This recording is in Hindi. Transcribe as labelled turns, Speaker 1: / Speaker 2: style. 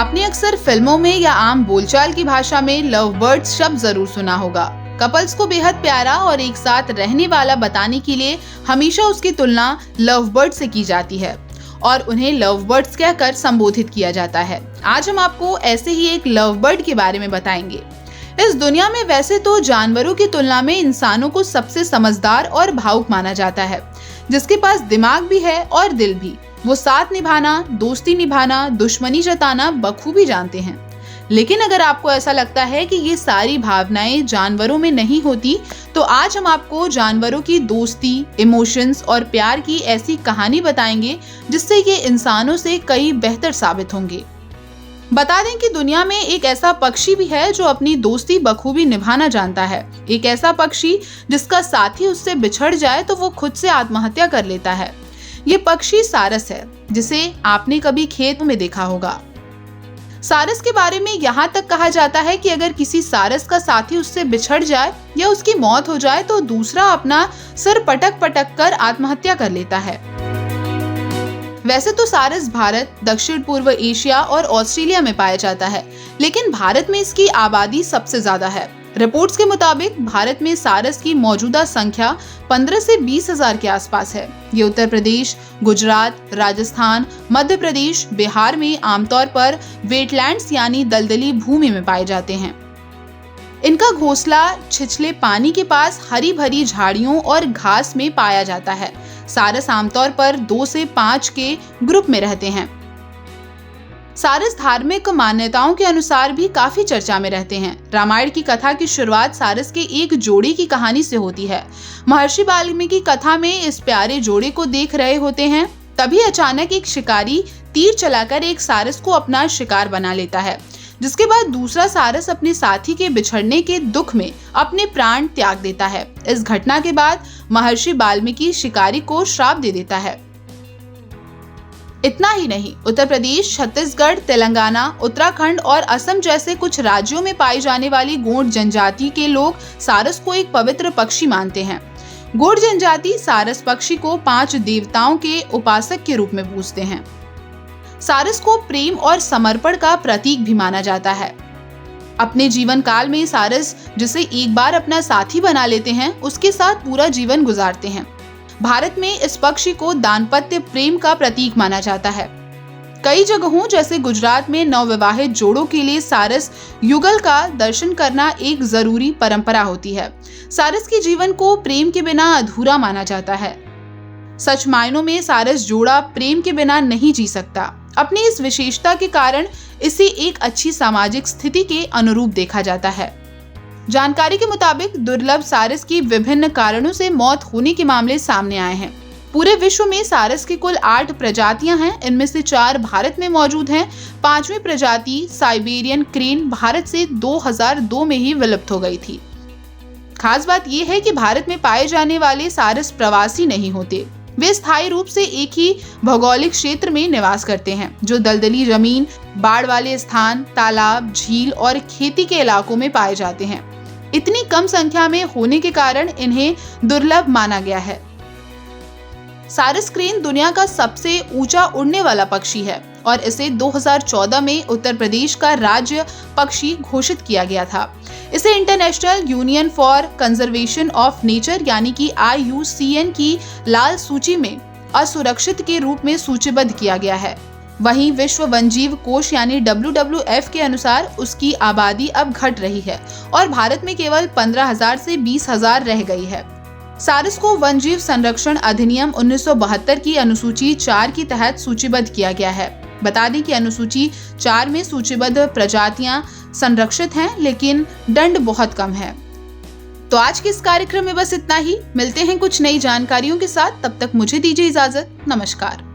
Speaker 1: आपने अक्सर फिल्मों में या आम बोलचाल की भाषा में लव बर्ड्स शब्द जरूर सुना होगा। कपल्स को बेहद प्यारा और एक साथ रहने वाला बताने के लिए हमेशा उसकी तुलना लव बर्ड से की जाती है और उन्हें लव बर्ड्स कहकर संबोधित किया जाता है। आज हम आपको ऐसे ही एक लव बर्ड के बारे में बताएंगे। इस दुनिया में वैसे तो जानवरों की तुलना में इंसानों को सबसे समझदार और भावुक माना जाता है, जिसके पास दिमाग भी है और दिल भी। वो साथ निभाना, दोस्ती निभाना, दुश्मनी जताना बखूबी जानते हैं। लेकिन अगर आपको ऐसा लगता है कि ये सारी भावनाएं जानवरों में नहीं होती, तो आज हम आपको जानवरों की दोस्ती, इमोशंस और प्यार की ऐसी कहानी बताएंगे जिससे ये इंसानों से कई बेहतर साबित होंगे। बता दें कि दुनिया में एक ऐसा पक्षी भी है जो अपनी दोस्ती बखूबी निभाना जानता है। एक ऐसा पक्षी जिसका साथी उससे बिछड़ जाए तो वो खुद से आत्महत्या कर लेता है। ये पक्षी सारस है, जिसे आपने कभी खेत में देखा होगा। सारस के बारे में यहाँ तक कहा जाता है कि अगर किसी सारस का साथी उससे बिछड़ जाए या उसकी मौत हो जाए तो दूसरा अपना सर पटक पटक कर आत्महत्या कर लेता है। वैसे तो सारस भारत, दक्षिण पूर्व एशिया और ऑस्ट्रेलिया में पाया जाता है, लेकिन भारत में इसकी आबादी सबसे ज्यादा है। रिपोर्ट्स के मुताबिक भारत में सारस की मौजूदा संख्या 15 से 20 हजार के आसपास है। ये उत्तर प्रदेश, गुजरात, राजस्थान, मध्य प्रदेश, बिहार में आमतौर पर वेटलैंड्स यानी दलदली भूमि में पाए जाते हैं। इनका घोंसला छिछले पानी के पास हरी भरी झाड़ियों और घास में पाया जाता है। सारस आमतौर पर 2 से 5 के ग्रुप में रहते हैं। सारस धार्मिक मान्यताओं के अनुसार भी काफी चर्चा में रहते हैं। रामायण की कथा की शुरुआत सारस के एक जोड़े की कहानी से होती है। महर्षि वाल्मीकि कथा में इस प्यारे जोड़े को देख रहे होते हैं, तभी अचानक एक शिकारी तीर चलाकर एक सारस को अपना शिकार बना लेता है, जिसके बाद दूसरा सारस अपने साथी के बिछड़ने के दुख में अपने प्राण त्याग देता है। इस घटना के बाद महर्षि वाल्मीकि शिकारी को श्राप दे देता है। इतना ही नहीं, उत्तर प्रदेश, छत्तीसगढ़, तेलंगाना, उत्तराखंड और असम जैसे कुछ राज्यों में पाई जाने वाली गोंड जनजाति के लोग सारस को एक पवित्र पक्षी मानते हैं। गोंड जनजाति सारस पक्षी को 5 देवताओं के उपासक के रूप में पूजते हैं। सारस को प्रेम और समर्पण का प्रतीक भी माना जाता है। अपने जीवन काल में सारस जिसे एक बार अपना साथी बना लेते हैं, उसके साथ पूरा जीवन गुजारते हैं। भारत में इस पक्षी को दाम्पत्य प्रेम का प्रतीक माना जाता है। कई जगहों जैसे गुजरात में नवविवाहित जोड़ों के लिए सारस युगल का दर्शन करना एक जरूरी परंपरा होती है। सारस के जीवन को प्रेम के बिना अधूरा माना जाता है। सच मायनों में सारस जोड़ा प्रेम के बिना नहीं जी सकता। अपनी इस विशेषता के कारण इसे एक अच्छी सामाजिक स्थिति के अनुरूप देखा जाता है। जानकारी के मुताबिक दुर्लभ सारस की विभिन्न कारणों से मौत होने के मामले सामने आए हैं। पूरे विश्व में सारस की कुल 8 प्रजातियां हैं। इनमें से 4 भारत में मौजूद हैं। 5वीं प्रजाति साइबेरियन क्रेन भारत से 2002 में ही विलुप्त हो गई थी। खास बात यह है कि भारत में पाए जाने वाले सारस प्रवासी नहीं होते। वे स्थायी रूप से एक ही भौगोलिक क्षेत्र में निवास करते हैं, जो दलदली जमीन, बाढ़ वाले स्थान, तालाब, झील और खेती के इलाकों में पाए जाते हैं। इतनी कम संख्या में होने के कारण इन्हें दुर्लभ माना गया है। सारस क्रेन दुनिया का सबसे ऊंचा उड़ने वाला पक्षी है और इसे 2014 में उत्तर प्रदेश का राज्य पक्षी घोषित किया गया था। इसे international union for conservation of nature यानी कि IUCN की लाल सूची में असुरक्षित के रूप में सूचीबद्ध किया गया है। वहीं विश्व वन्यजीव कोष यानी WWF के अनुसार उसकी आबादी अब घट रही है और भारत में केवल 15,000 से 20,000 रह गई है। सारस को वन्यजीव संरक्षण अधिनियम 1972 की अनुसूची 4 के तहत सूचीबद्ध किया गया है। बता दें कि अनुसूची 4 में सूचीबद्ध प्रजातियां संरक्षित हैं, लेकिन दंड बहुत कम है। तो आज के इस कार्यक्रम में बस इतना ही। मिलते हैं कुछ नई जानकारियों के साथ, तब तक मुझे दीजिए इजाजत। नमस्कार।